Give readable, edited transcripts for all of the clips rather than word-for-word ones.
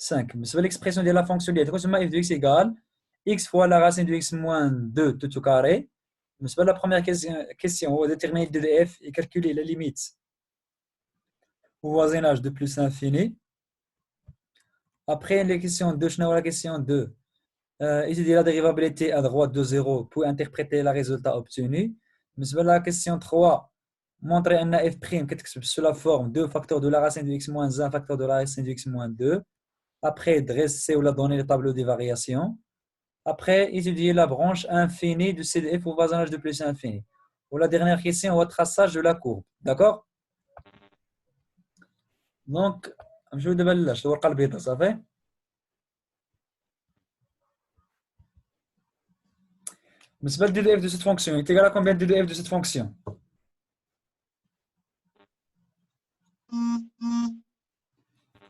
5. Mais l'expression de la fonction de f de x égale x fois la racine de x moins 2 tout au carré. Mais la première question, on va déterminer le de f et calculer la limite au voisinage de plus infini. Après, les questions 2, je la question 2. Étudier la dérivabilité à droite de 0 pour interpréter le résultat obtenu. Mais la question 3. Montrer un f' sous la forme 2 facteurs de la racine de x moins 1 facteur de la racine de x moins 2. Après, dresser ou la donner le tableau des variations. Après, étudier la branche infinie du CDF au voisinage de plus infini. Pour la dernière question, au traçage de la courbe. D'accord? Donc, je vais déballer le calbir, ça fait? Mais c'est pas le DDF de cette fonction. Il est égal à combien de DDF de cette fonction?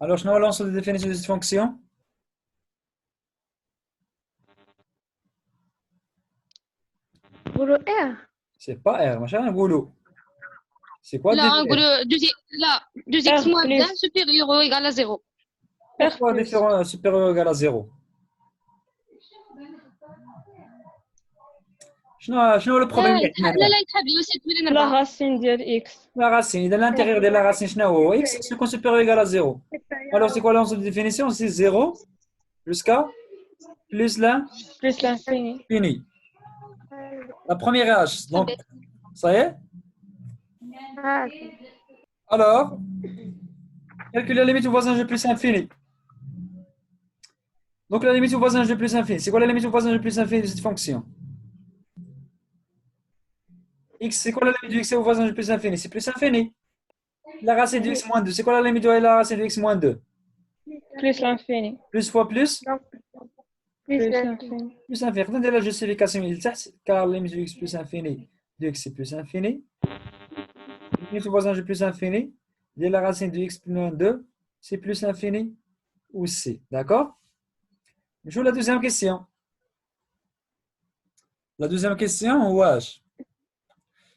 Alors, je vais lancer la définition de cette fonction. Boulot R. C'est pas R, machin, un boulot. C'est quoi Là, un DDF? là, 2x moins 1 supérieur ou égal à 0. Pourquoi différent supérieur ou égal à 0? شنو le problème La racine de x. La racine, dans l'intérieur de la racine, x, c'est supérieur ou égal à 0. Alors, c'est quoi l'ensemble de définition? C'est 0 jusqu'à plus l'infini. Fini. La première H, donc, ça y est? Alors, calculer la limite au voisinage de plus infini. Donc, la limite au voisinage de plus infini. C'est quoi la limite au voisinage de plus infini de cette fonction? X, c'est quoi la limite de x au voisinage de plus infini? C'est plus infini. La racine de x moins 2, c'est quoi la limite de la racine de x moins 2? Plus l'infini. Plus fois plus? Plus l'infini. Plus infini. Regardez la justification, car la limite de x plus infini de x c'est plus infini. La limite au voisinage de plus infini de la racine de x moins 2, c'est plus infini ou c. D'accord? Je joue la deuxième question. La deuxième question, wesh.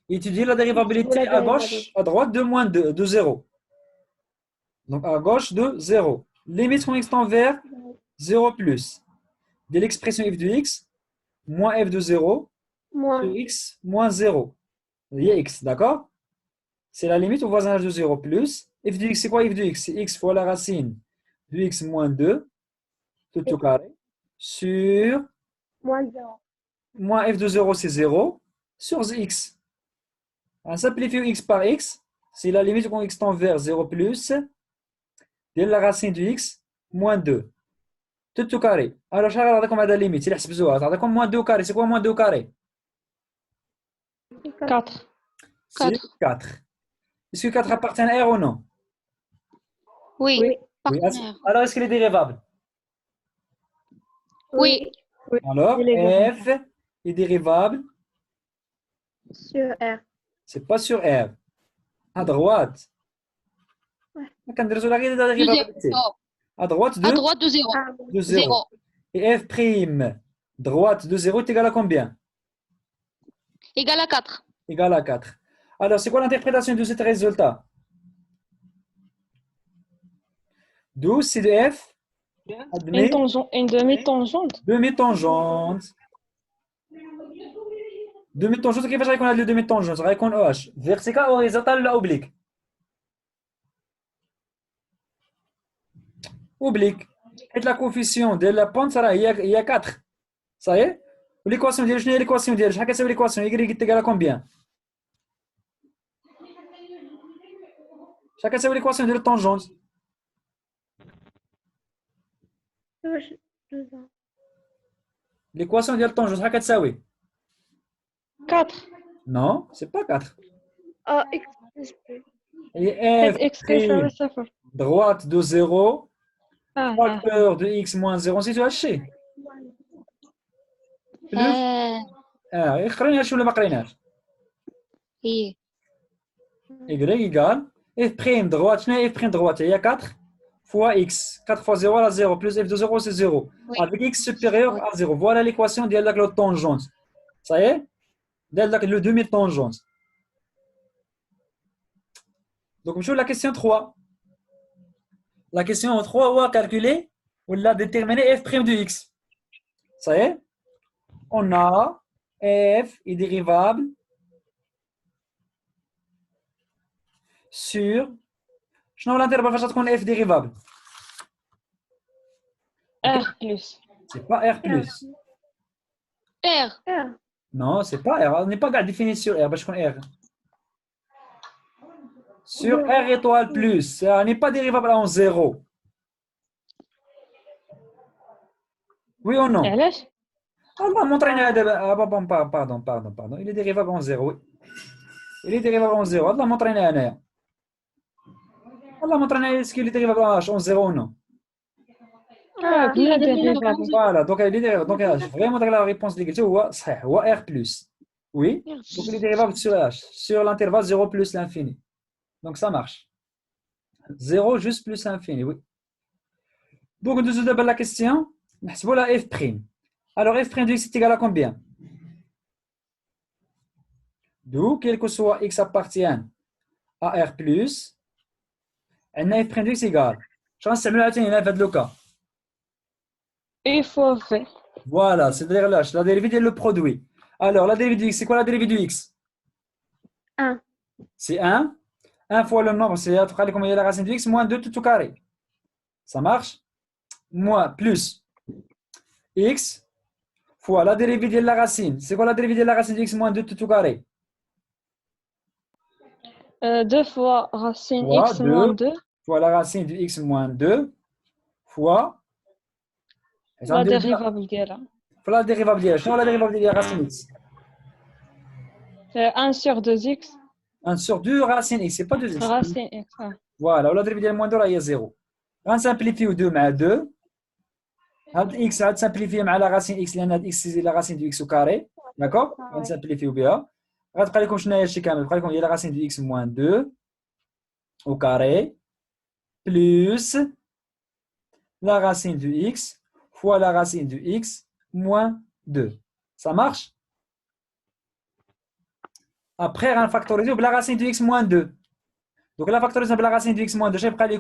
Étudier la dérivabilité à gauche, à droite de moins 2, de 0. Donc à gauche de 0. Limite en x tend vers 0 plus. De l'expression f de x, moins f de 0, sur x moins 0. Il y a x, d'accord? C'est la limite au voisinage de 0 plus. F de x, c'est quoi f de x? C'est x fois la racine de x moins 2, tout au carré, sur Moins 0. moins f de 0, c'est 0, sur x. En simplifiant x par x, c'est la limite quand x tend vers 0 plus de la racine de x moins 2. Tout au carré. Alors, je vais regarder la limite. C'est comme moins 2 au carré. C'est quoi moins 2 au carré? 4. C'est 4. Est-ce que 4 appartient à R ou non? Oui. Oui. Alors, est-ce qu'elle est dérivable? Oui. Alors, f est dérivable Sur R. c'est pas sur R. À droite. On va la dérivabilité. À droite de, À droite de 0. de 0. Et f' droite de 0 est égal à combien? Égal à 4. Égal à 4. Alors, c'est quoi l'interprétation de ce résultat? 12, c'est de f. Admet Une demi-tangente. demi-tangente. Demi-tangente, كيفاش غيكون هذا demi-tangente؟ غيكون واش vertical horizontal ولا oblique؟ oblique. حيت لا coefficient ديال لا بونت راه هي 4. صايي؟ وليكواسيون ديال شنو هي ليكواسيون ديال شحال كتساوي ليكواسيون y تيغال كومبيان؟ شحال كتساوي ليكواسيون ديال الطونجونت؟ L'équation de الطونجونت شحال كتساوي؟ 4. Non, c'est pas 4. X. Et f X تساوي 0. droite de 0, facteur de x moins 0, c'est tout haché. Plus قرينا شو ولا ما قريناش؟ إيه. y égale f' droite. شنو هي f' droite؟ هي 4 fois x. 4 fois 0 à 0 plus f de 0 c'est 0. Oui. Avec x supérieur à 0. Voilà l'équation de la tangente. Ça y est? De le demi-tangente. Donc, je la question 3. La question 3, on va calculer On l'a déterminé f' de x. Ça y est? On a f est dérivable sur... شنو هو الانترفال فاش تكون f dérivable? R plus. C'est pas r plus. R. R. Non, c'est pas r. On n'est pas défini sur r. باش تكون r. Sur r étoile plus. Ça n'est pas dérivable en 0. Oui ou non? علاش؟ Allah montre-nous d'abord. Ah, pardon. Il est dérivable en 0. Oui. Il est dérivable en 0. Allah montre-nous هنايا. Allah montre-nous est-ce qu'il est dérivable en 0 ou non? Ah, bien dérivable. Voilà, donc il est dérivable. Donc vraiment la réponse اللي قلتو هو صحيح هو r plus. Oui. Donc il est dérivable sur h, sur l'intervalle 0 plus l'infini. Donc ça marche. 0 juste plus l'infini, oui. Donc on se d'abord la question. نحسبوا la f'. Alors f' de x est égal à combien? D'où, quel que soit x appartient à r plus, on a f' de x égal. Je vais نستعملوا عاوتاني هنا في هذا le cas. E fois V. Voilà, c'est-à-dire là, la dérivée est le produit. Alors, la dérivée de x, c'est quoi la dérivée de x? 1. C'est 1. 1 fois le nombre, c'est comme il y a la racine de x moins 2 tout au carré. Ça marche? Moins plus x fois la dérivée de la racine. C'est quoi la dérivée de la racine de x moins 2 tout au carré? 2 fois racine Fois x moins 2. Fois la racine de x moins 2 fois La dérivable ديالها. la dérivable ديالها. شنو la dérivable de la racine x? 1 sur 2x. 1 sur 2 racine x, c'est pas 2x. Racine x. Voilà, la dérivée de moins 2 là, il y a 0. On simplifie 2 مع 2. هاد x غاد simplifier مع la racine x لأن هاد x c'est la racine de x au carré. D'accord? On simplifie بها. غتبقى لكم شنو هي هادشي كامل؟ بقى لكم هي la racine de x moins 2 au carré plus la racine de x fois la racine de x moins 2. Ça marche? Après, on va factoriser la racine de x moins 2. Donc, la factorisation de la racine de x moins 2, je vais prendre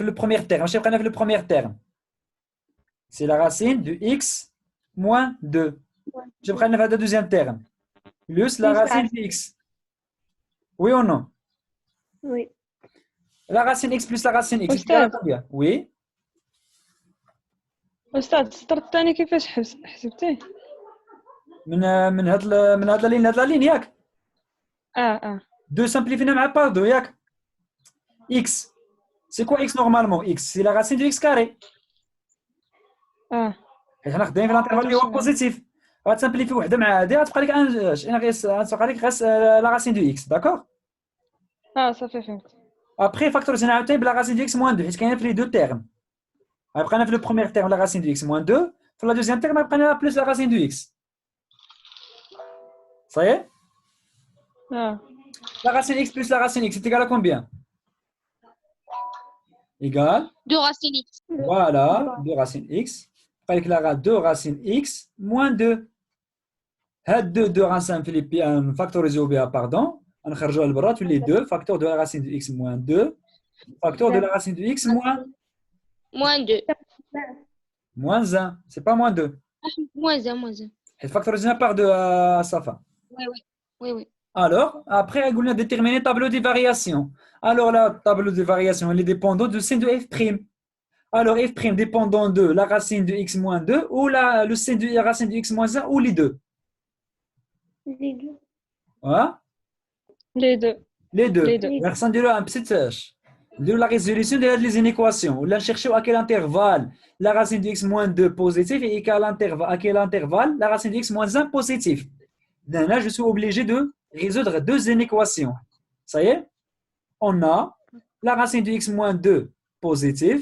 le premier terme. Je vais prendre le premier terme. C'est la racine de x moins 2. Je vais prendre le deuxième terme. Plus la racine de x. Oui ou non? Oui. La racine x plus la racine x. أستاذ. Oui. أستاذ السطر الثاني كيفاش حسبتيه؟ من هاد la ligne ياك. Deux simplifiés مع par 2 ياك. X. C'est quoi x normalement? X, c'est la racine de x carré. حيت حنا خدامين في الانترفال اللي هو بوزيتيف. غتسامبليفي وحده مع هادي غتبقى لك غتبقى لك لا راسين دو اكس. داكور؟ صافي فهمت. ابخي فاكتوريزينا عاوتاني بلا راسين دو اكس موان 2 حيت كاينه في لي دو تيرم. غيبقى لنا في لو بروميير تيرم لا راسين دو اكس موان 2، في لا دوزيام تيرم غيبقى لنا بلس لا راسين دو اكس. صايي؟ La racine x plus la racine x, c'est égal à combien? Égal 2 racine x. Voilà, 2 racines x. Avec la 2 racines x moins 2. Had 2 racines philippines factorisées bien, pardon. On a le bras, tous les deux. Facteur de la racine de x moins 2. Facteur de la racine de x moins Moins 2. moins 1. C'est pas moins 2. Moins 1, moins 1. Et factorisé par 2 à Safa. Oui. Alors, après, on a déterminé tableau des variations. Alors, la tableau des variations, elle est dépendante de sin de f'. Alors, f' dépendant de la racine de x moins 2 ou le sin de la racine de x moins 1 ou les deux. Les deux. Hein? Les deux. Les deux. Les deux. On a un petit tâche. De la résolution de les inéquations. On a cherché à quel intervalle la racine de x moins 2 positif et à quel intervalle la racine de x moins 1 positif. Là, je suis obligé de résoudre deux inéquations. Ça y est? On a la racine de x moins 2 positif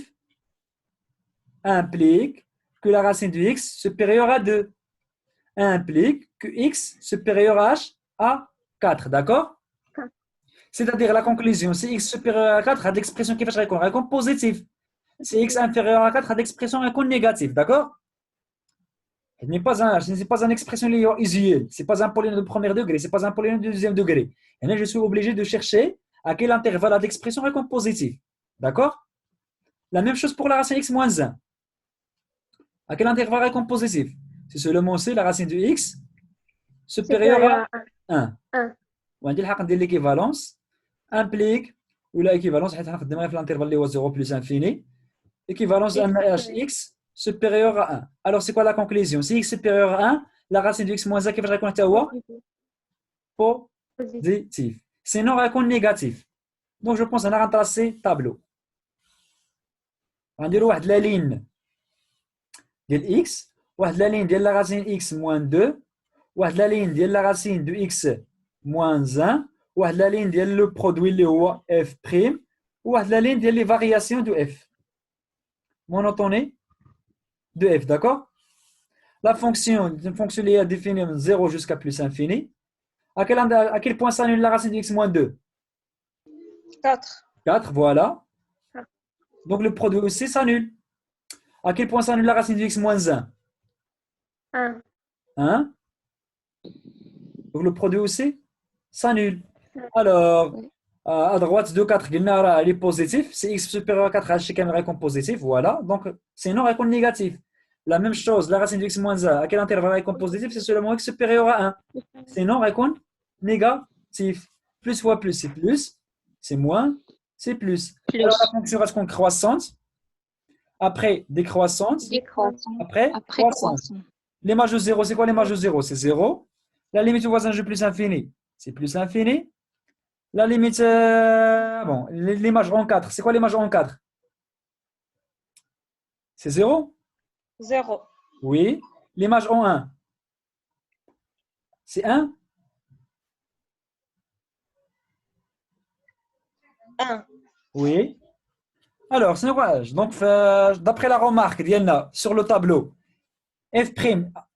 implique que la racine de x supérieure à 2 implique que x supérieur à h à 4. D'accord? C'est-à-dire la conclusion, si x supérieur à 4 a l'expression qui fait récon positive. Si x inférieur à 4 a l'expression récon négative. D'accord? Ce n'est pas une expression usuelle, ce n'est pas un polynôme de premier degré, ce n'est pas un polynôme de deuxième degré. Et là, je suis obligé de chercher à quel intervalle a l'expression récon positive. D'accord? La même chose pour la racine x moins 1. À quel intervalle est positif? C'est seulement si la racine de x supérieure à 1. 1. وعندي الحق ندير l'équivalence implique ou l'équivalence حيت حنخدمها في l'intervalle اللي هو 0 plus infini. Équivalence de hx supérieur à 1. Alors, c'est quoi la conclusion? Si x supérieur à 1, la racine de x moins 1 qui va être positive. Sinon, elle va être négative. Donc, je pense qu'on a tracé tableau. On va dire la ligne de x, la ligne de la racine x moins 2, la ligne de la racine de x moins 1, la ligne de le produit f', ou la ligne de les variations de f. Monotonie de f, d'accord? La fonction, une fonction liée à définir de 0 jusqu'à plus infini. À quel point s'annule la racine de x moins 2? 4. 4, voilà. Donc le produit aussi s'annule. À quel point s'annule la racine de x moins 1? 1. 1. Donc le produit aussi s'annule. Alors, à droite de 4, elle est positive. C'est x supérieur à 4, elle est positive. Voilà. Donc, sinon, elle est négative. La même chose, la racine de x moins 1, à quel intervalle elle est positive? C'est seulement x supérieur à 1. Sinon, elle est négative. Plus fois plus, c'est plus. C'est moins, c'est plus. Alors, la fonction reste croissante. Après, décroissante. Après, croissante. L'image de 0, c'est quoi l'image de 0? C'est 0. La limite au voisinage plus infini, c'est plus infini. La limite, bon, l'image en 4, c'est quoi l'image en 4? C'est 0? 0. Oui. L'image en 1, c'est 1? 1. Oui. Alors, c'est quoi? Donc, d'après la remarque d'Yelna sur le tableau, f'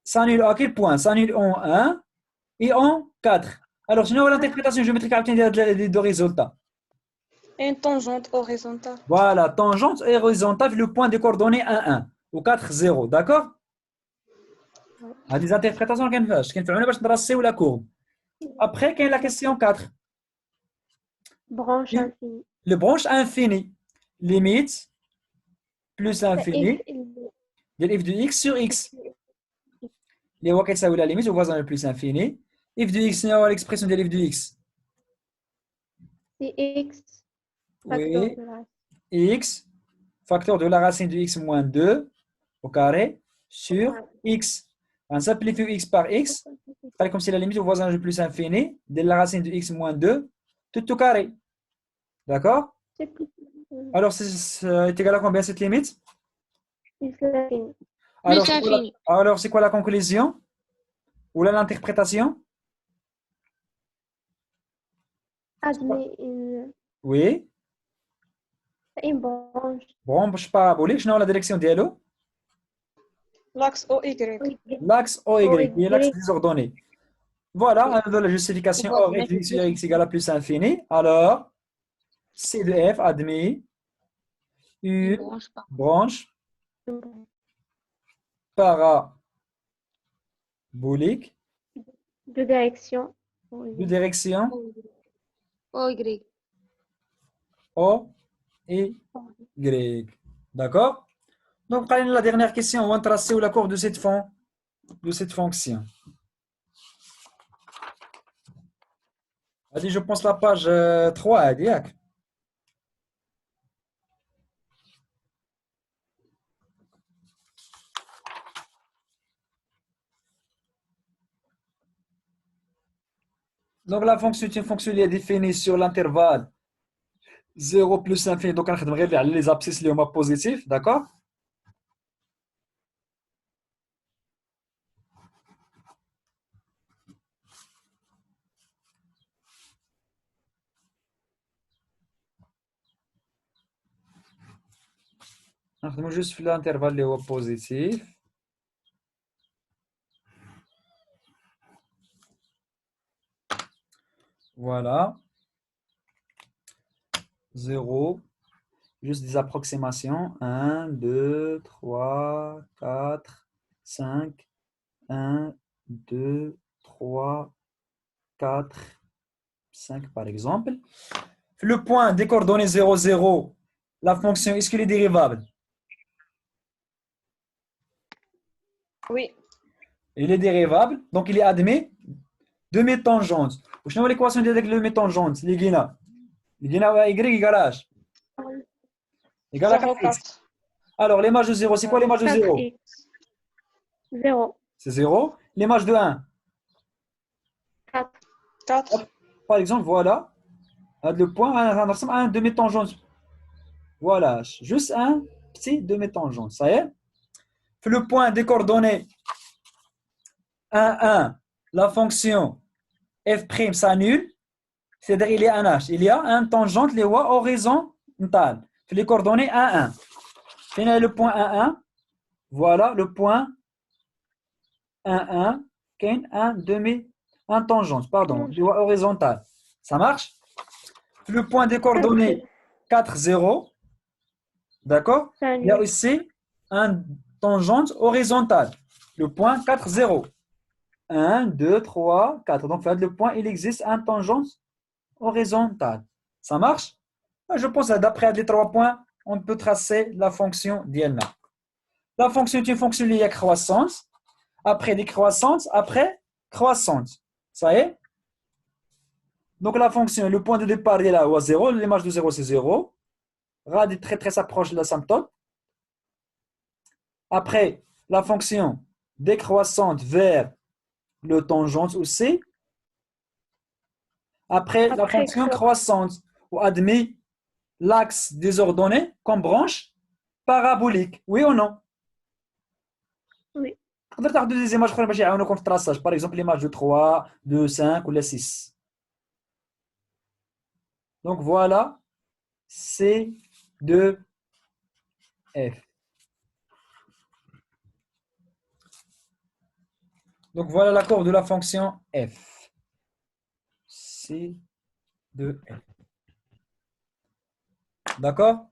s'annule à quel point? S'annule en 1 et en 4. Alors, sinon, l'interprétation géométrique des résultats. Une tangente horizontale. Voilà, tangente horizontale, le point des coordonnées 1, 1 ou 4, 0. D'accord? Il y a des interprétations qu'on fait la courbe. Après, quelle est la question 4? Branche infinie. Le branche infini. Limite plus infini de f de x sur x. Les voies ça ou la limite, au voisin le plus infini. F de x, c'est l'expression de f de x. C'est x. Oui. X, facteur de la racine de x moins 2 au carré sur x. On simplifie x par x, comme si la limite au voisin le plus infini de la racine de x moins 2 tout au carré. D'accord? Alors, c'est égal à combien cette limite? Alors, c'est quoi la conclusion? Ou l'interprétation? Oui. Une branche. Branche parabolique, je n'ai la direction d'Elo. L'axe OY. L'axe OY, qui est l'axe désordonné. Voilà, la justification or x sur x égale à plus infini. Alors, C de f admis une branche parabolique De direction. de direction OY. O et Y. D'accord? Donc, la dernière question, on va tracer la courbe de cette fonction. Allez, je pense la page 3, Adiak. Donc, la fonction est une fonction qui est définie sur l'intervalle 0 plus infini. Donc, on va les abscisses les positifs, d'accord? On juste l'intervalle les positif. Voilà. 0. Juste des approximations. 1, 2, 3, 4, 5. 1, 2, 3, 4, 5 par exemple. Le point des coordonnées 0, 0, La fonction, est-ce qu'elle est dérivable? Oui. Il est dérivable, donc il est admis demi-tangente. وشنو هو l'équation ديال le demi-tangente اللي لقينا y égale h égale à 4x. Alors l'image de 0, c'est quoi l'image de 0? 4x. 0. C'est 0. L'image de 1, 4. 4. par exemple, voilà. Le point, un demi-tangente. Voilà, juste un petit demi-tangente. Ça y est. Le point des coordonnées 1, 1, la fonction f' s'annule. C'est-à-dire il y a un h. Il y a un tangente, les voies horizontales. Les coordonnées 1, 1. Finalement, le point 1, 1. Voilà le point 1, 1. Un tangente, pardon, les voies horizontales. Ça marche? Le point des coordonnées 4, 0. D'accord? Il y a aussi un tangente horizontale. Le point 4, 0. 1, 2, 3, 4. Donc, le point, il existe un tangente horizontale. Ça marche? Je pense que d'après les 3 points, on peut tracer la fonction d'ILNA. La fonction est une fonction liée à croissance. Après décroissance, après croissance. Ça y est? Donc, la fonction, le point de départ est là, ou à 0. L'image de 0, c'est 0. Rad est très, très s'approche de l'asymptote. Après, la fonction décroissante vers le tangente aussi. Après la fonction croissante, ou admis l'axe désordonné comme branche parabolique. Oui ou non? Oui. تقدر تاخذ des images اخرى باش يعاونوكم في التراساج. Par exemple, l'image de 3, de 5 ou la 6. Donc voilà, C de F. Donc voilà la courbe de la fonction F. C de F. D'accord?